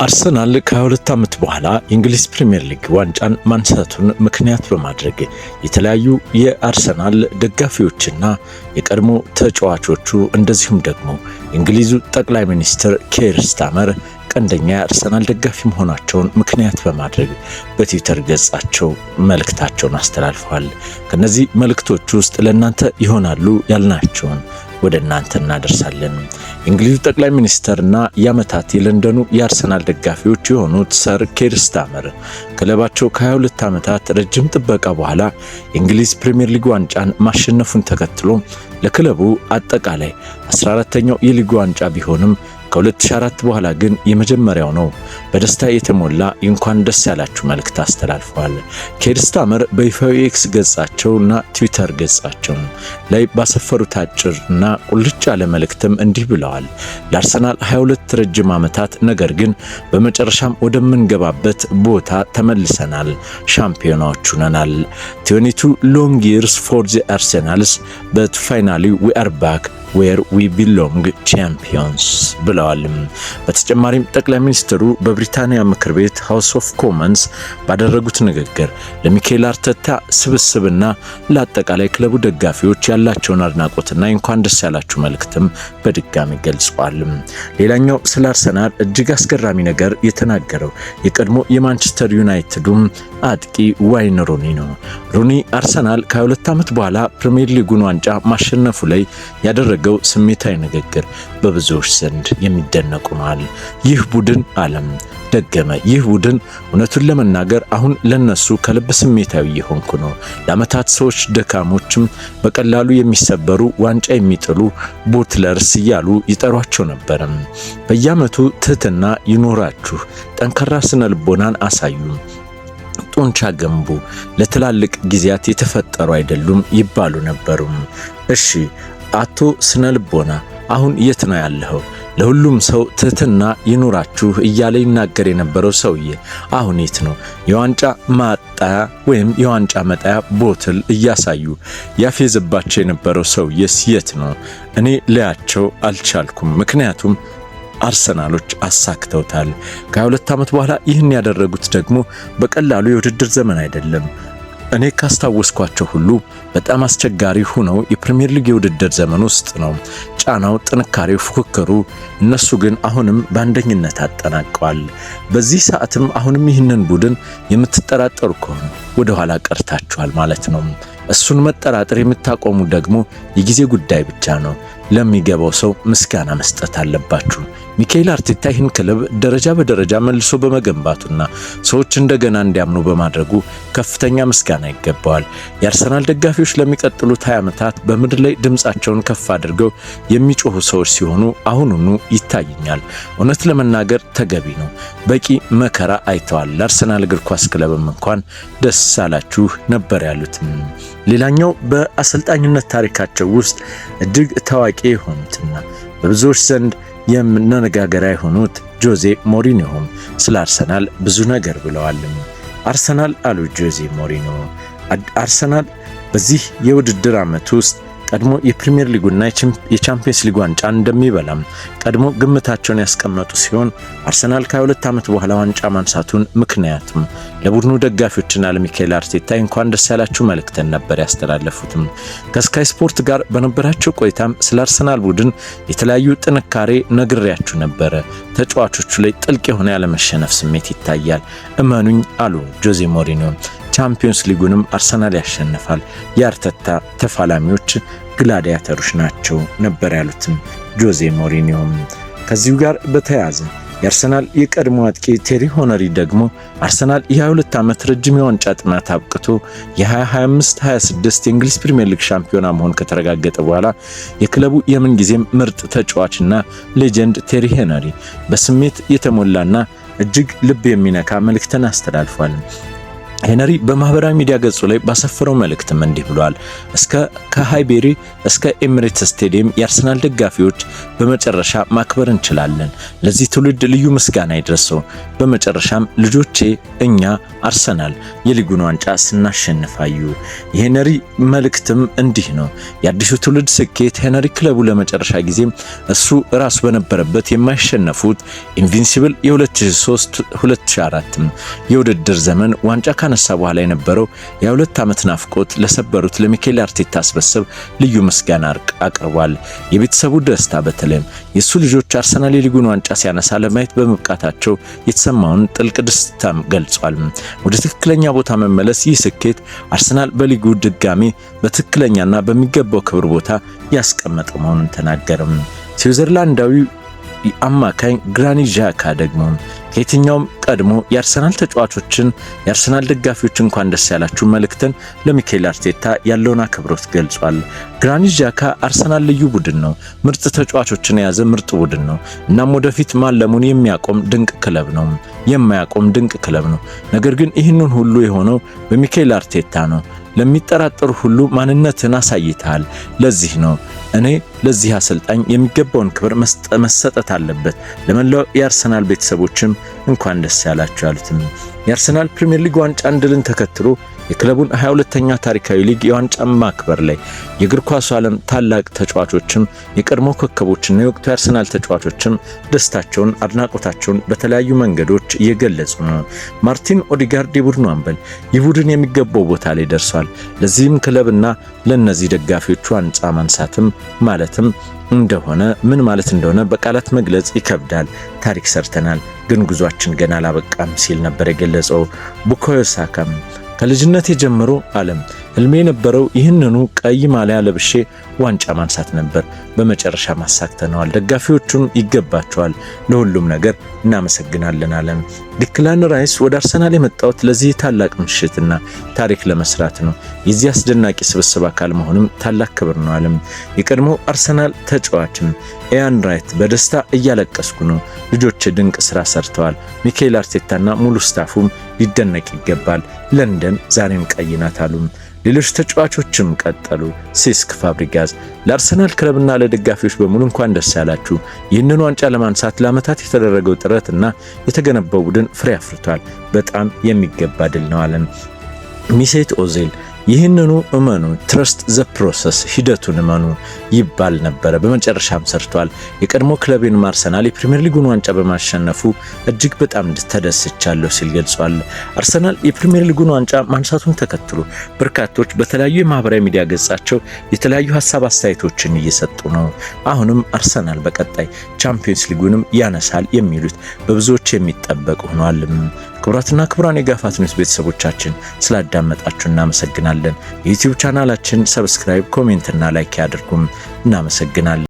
አርሰናል ከ22 ዓመት በኋላ የእንግሊዝ ፕሪሚየር ሊግ ዋንጫን ማንሳቱን ምክንያት በማድረግ የተለያዩ የአርሰናል ደጋፊዎችና የቀድሞ ተጫዋቾቹ እንደዚሁም ደግሞ የእንግሊዙ ጠቅላይ ሚኒስትር ኬር ስታመር ቀንደኛ የአርሰናል ደጋፊ መሆናቸውን ምክንያት በማድረግ በትዊተር ገጻቸው መልእክታቸውን አስተላልፈዋል። ከነዚህ መልእክቶች ውስጥ ለእናንተ ይሆናሉ ያልናቸውን ወደ እናንተ እናደርሳለን። የእንግሊዙ ጠቅላይ ሚኒስተርና የዓመታት የለንደኑ የአርሰናል ደጋፊዎች የሆኑት ሰር ኬር ስታመር ክለባቸው ከ22 ዓመታት ረጅም ጥበቃ በኋላ የእንግሊዝ ፕሪሚየር ሊግ ዋንጫን ማሸነፉን ተከትሎ ለክለቡ አጠቃላይ 14ኛው የሊግ ዋንጫ ቢሆንም ከ2004 በኋላ ግን የመጀመሪያው ነው። በደስታ የተሞላ እንኳን ደስ ያላችሁ መልእክት አስተላልፈዋል። ኬር ስታመር በይፋዊ ኤክስ ገጻቸውና ትዊተር ገጻቸው ላይ ባሰፈሩት አጭርና ቁልጭ ያለ መልእክትም እንዲህ ብለዋል። ለአርሰናል 22 ረጅም ዓመታት፣ ነገር ግን በመጨረሻም ወደምንገባበት ቦታ ተመልሰናል። ሻምፒዮናዎች ሆነናል። 22 long years for the Arsenals, but finally we are back where we belong, champions ብለዋል። በተጨማሪም ጠቅላይ ሚኒስትሩ በብሪታንያ ምክር ቤት ሃውስ ኦፍ ኮመንስ ባደረጉት ንግግር ለሚኬል አርቴታ ስብስብና ለአጠቃላይ ክለቡ ደጋፊዎች ያላቸውን አድናቆትና እንኳን ደስ ያላችሁ መልእክትም በድጋሚ ገልጸዋል። ሌላኛው ስለ አርሰናል እጅግ አስገራሚ ነገር የተናገረው የቀድሞ የማንቸስተር ዩናይትዱም አጥቂ ዋይን ሩኒ ነው። ሩኒ አርሰናል ከ22 ዓመት በኋላ ፕሪሚየር ሊጉን ዋንጫ ማሸነፉ ላይ ያደረገው ስሜታዊ ንግግር በብዙዎች ዘንድ የሚደነቁ ነው። ይህ ቡድን ዓለም ደገመ። ይህ ቡድን እውነቱን ለመናገር አሁን ለነሱ ከልብ ስሜታዊ የሆንኩ ነው። ለዓመታት ሰዎች ደካሞችም በቀላሉ የሚሰበሩ ዋንጫ የሚጥሉ ቦትለርስ እያሉ ይጠሯቸው ነበር። በየዓመቱ ትህትና ይኖራችሁ፣ ጠንካራ ስነ ልቦናን አሳዩ፣ ጡንቻ ገንቡ፣ ለትላልቅ ጊዜያት የተፈጠሩ አይደሉም ይባሉ ነበሩ። እሺ አቶ ስነ ልቦና አሁን የት ነው ያለኸው? ለሁሉም ሰው ትህትና ይኑራችሁ እያለ ይናገር የነበረው ሰውዬ አሁን የት ነው? የዋንጫ ማጣያ ወይም የዋንጫ መጣያ ቦትል እያሳዩ ያፌዝባቸው የነበረው ሰውዬስ የት ነው? እኔ ሊያቸው አልቻልኩም። ምክንያቱም አርሰናሎች አሳክተውታል። ከ22 ዓመት በኋላ ይህን ያደረጉት ደግሞ በቀላሉ የውድድር ዘመን አይደለም። እኔ ካስታወስኳቸው ሁሉ በጣም አስቸጋሪ ሆነው የፕሪሚየር ሊግ የውድድር ዘመን ውስጥ ነው። ጫናው፣ ጥንካሬው፣ ፉክክሩ፣ እነሱ ግን አሁንም በአንደኝነት አጠናቀዋል። በዚህ ሰዓትም አሁንም ይህንን ቡድን የምትጠራጠሩ ከሆነ ወደ ኋላ ቀርታችኋል ማለት ነው። እሱን መጠራጠር የምታቆሙ ደግሞ የጊዜ ጉዳይ ብቻ ነው። ለሚገባው ሰው ምስጋና መስጠት አለባችሁ። ሚኬል አርቴታ ይህን ክለብ ደረጃ በደረጃ መልሶ በመገንባቱና ሰዎች እንደገና እንዲያምኑ በማድረጉ ከፍተኛ ምስጋና ይገባዋል። የአርሰናል ደጋፊዎች ለሚቀጥሉት 20 ዓመታት በምድር ላይ ድምጻቸውን ከፍ አድርገው የሚጮሁ ሰዎች ሲሆኑ አሁኑኑ ይታየኛል። እውነት ለመናገር ተገቢ ነው። በቂ መከራ አይተዋል። ለአርሰናል እግር ኳስ ክለብም እንኳን ደስ አላችሁ ነበር ያሉት። ሌላኛው በአሰልጣኝነት ታሪካቸው ውስጥ እጅግ ታዋቂ የሆኑትና በብዙዎች ዘንድ የመነጋገሪያ የሆኑት ጆዜ ሞሪኒዮም ስለ አርሰናል ብዙ ነገር ብለዋል። አርሰናል አሉ ጆዜ ሞሪኒዮ፣ አርሰናል በዚህ የውድድር ዓመት ውስጥ ቀድሞ የፕሪሚየር ሊጉና የቻምፒየንስ ሊግ ዋንጫን እንደሚበላም ቀድሞ ግምታቸውን ያስቀመጡ ሲሆን አርሰናል ከ22 ዓመት በኋላ ዋንጫ ማንሳቱን ምክንያቱም ለቡድኑ ደጋፊዎችና ለሚኬል አርቴታ እንኳን ደስ ያላችሁ መልእክትን ነበር ያስተላለፉትም። ከስካይ ስፖርት ጋር በነበራቸው ቆይታም ስለ አርሰናል ቡድን የተለያዩ ጥንካሬ ነግሬያችሁ ነበረ። ተጫዋቾቹ ላይ ጥልቅ የሆነ ያለመሸነፍ ስሜት ይታያል። እመኑኝ አሉ ጆዜ ሞሪኒዮ። ቻምፒየንስ ሊጉንም አርሰናል ያሸንፋል። የአርቴታ ተፋላሚዎች ግላዲያተሮች ናቸው ነበር ያሉትም ጆዜ ሞሪኒዮ። ከዚሁ ጋር በተያያዘ የአርሰናል የቀድሞ አጥቂ ቴሪ ሆነሪ ደግሞ አርሰናል የ22 ዓመት ረጅም የዋንጫ ጥማት አብቅቶ የ2025-26 የእንግሊዝ ፕሪሚየር ሊግ ሻምፒዮና መሆን ከተረጋገጠ በኋላ የክለቡ የምን ጊዜም ምርጥ ተጫዋችና ሌጀንድ ቴሪ ሄነሪ በስሜት የተሞላና እጅግ ልብ የሚነካ መልእክትን አስተላልፏል። ሄነሪ በማህበራዊ ሚዲያ ገጹ ላይ ባሰፈረው መልእክትም እንዲህ ብሏል። ከሃይቤሪ እስከ ኤሚሬትስ ስቴዲየም የአርሰናል ደጋፊዎች በመጨረሻ ማክበር እንችላለን። ለዚህ ትውልድ ልዩ ምስጋና ይድረሰው። በመጨረሻም ልጆቼ እኛ አርሰናል የሊጉን ዋንጫ ስናሸንፋዩ። የሄነሪ መልእክትም እንዲህ ነው። የአዲሱ ትውልድ ስኬት ሄነሪ ክለቡ ለመጨረሻ ጊዜም እሱ ራሱ በነበረበት የማይሸነፉት ኢንቪንሲብል የ2003-2004 የውድድር ዘመን ዋንጫ ካነሳ በኋላ የነበረው የ2 ዓመት ናፍቆት ለሰበሩት ለሚኬል አርቴታ ስብስብ ልዩ ምስጋና አቅርቧል። የቤተሰቡ ደስታ በተለይም የሱ ልጆች አርሰናል የሊጉን ዋንጫ ሲያነሳ ለማየት በመብቃታቸው የተሰማውን ጥልቅ ደስታም ገልጿል። ወደ ትክክለኛ ቦታ መመለስ ይህ ስኬት አርሰናል በሊጉ ድጋሚ በትክክለኛና በሚገባው ክብር ቦታ ያስቀመጠ መሆኑን ተናገረም። ስዊዘርላንዳዊ አማካኝ ግራኒት ዣካ ደግሞ ከየትኛውም ቀድሞ የአርሰናል ተጫዋቾችን የአርሰናል ደጋፊዎች እንኳን ደስ ያላችሁ መልእክትን ለሚኬል አርቴታ ያለውን አክብሮት ገልጿል። ግራኒት ዣካ አርሰናል ልዩ ቡድን ነው፣ ምርጥ ተጫዋቾችን የያዘ ምርጥ ቡድን ነው። እናም ወደፊት ማለሙን የሚያቆም ድንቅ ክለብ ነው፣ የማያቆም ድንቅ ክለብ ነው። ነገር ግን ይህንን ሁሉ የሆነው በሚኬል አርቴታ ነው። ለሚጠራጠሩ ሁሉ ማንነትን አሳይተሃል። ለዚህ ነው እኔ ለዚህ አሰልጣኝ የሚገባውን ክብር መሰጠት አለበት። ለመላው የአርሰናል ቤተሰቦችም እንኳን ደስ ያላችሁ ያሉትም የአርሰናል ፕሪሚየር ሊግ ዋንጫን ድልን ተከትሎ የክለቡን 22ኛ ታሪካዊ ሊግ የዋንጫ ማክበር ላይ የእግር ኳሱ ዓለም ታላቅ ተጫዋቾችም የቀድሞ ኮከቦችና የወቅቱ የአርሰናል ተጫዋቾችም ደስታቸውን፣ አድናቆታቸውን በተለያዩ መንገዶች እየገለጹ ነው። ማርቲን ኦዲጋርድ የቡድኑ አምበል ይህ ቡድን የሚገባው ቦታ ላይ ደርሷል። ለዚህም ክለብና ለነዚህ ደጋፊዎች ዋንጫ ማንሳትም ማለትም እንደሆነ ምን ማለት እንደሆነ በቃላት መግለጽ ይከብዳል። ታሪክ ሰርተናል፣ ግን ጉዟችን ገና አላበቃም ሲል ነበር የገለጸው። ቡካዮ ሳካም ከልጅነቴ ጀምሮ ዓለም ህልሜ የነበረው ይህንኑ ቀይ ማሊያ ለብሼ ዋንጫ ማንሳት ነበር። በመጨረሻ ማሳክተነዋል። ደጋፊዎቹም ይገባቸዋል። ለሁሉም ነገር እናመሰግናለን ዓለም። ዲክላን ራይስ ወደ አርሰናል የመጣሁት ለዚህ ታላቅ ምሽትና ታሪክ ለመስራት ነው። የዚህ አስደናቂ ስብስብ አካል መሆንም ታላቅ ክብር ነው ዓለም። የቀድሞ አርሰናል ተጫዋችም ኢያን ራይት በደስታ እያለቀስኩ ነው። ልጆች ድንቅ ስራ ሰርተዋል። ሚኬል አርቴታና ሙሉ ስታፉም ሊደነቅ ይገባል። ለንደን ዛሬም ቀይ ናት አሉ። ሌሎች ተጫዋቾችም ቀጠሉ። ሴስክ ፋብሪጋዝ ለአርሰናል ክለብና ለደጋፊዎች በሙሉ እንኳን ደስ ያላችሁ። ይህንን ዋንጫ ለማንሳት ለዓመታት የተደረገው ጥረትና የተገነባው ቡድን ፍሬ አፍርቷል። በጣም የሚገባ ድል ነው አለን። ሚሴት ኦዚል ይህንኑ እመኑ፣ ትረስት ዘ ፕሮሰስ፣ ሂደቱን እመኑ ይባል ነበረ። በመጨረሻም ሰርቷል። የቀድሞ ክለቤን አርሰናል የፕሪሚየር ሊጉን ዋንጫ በማሸነፉ እጅግ በጣም ተደስቻለሁ ሲል ገልጿል። አርሰናል የፕሪሚየር ሊጉን ዋንጫ ማንሳቱን ተከትሎ በርካቶች በተለያዩ የማህበራዊ ሚዲያ ገጻቸው የተለያዩ ሀሳብ አስተያየቶችን እየሰጡ ነው። አሁንም አርሰናል በቀጣይ ቻምፒየንስ ሊጉንም ያነሳል የሚሉት በብዙዎች የሚጠበቅ ሆኗል። ክቡራትና ክቡራን የጋፋት ኒውስ ቤተሰቦቻችን ስላዳመጣችሁ እናመሰግናለን። የዩቲዩብ ቻናላችን ሰብስክራይብ፣ ኮሜንትና ላይክ ያድርጉም። እናመሰግናለን።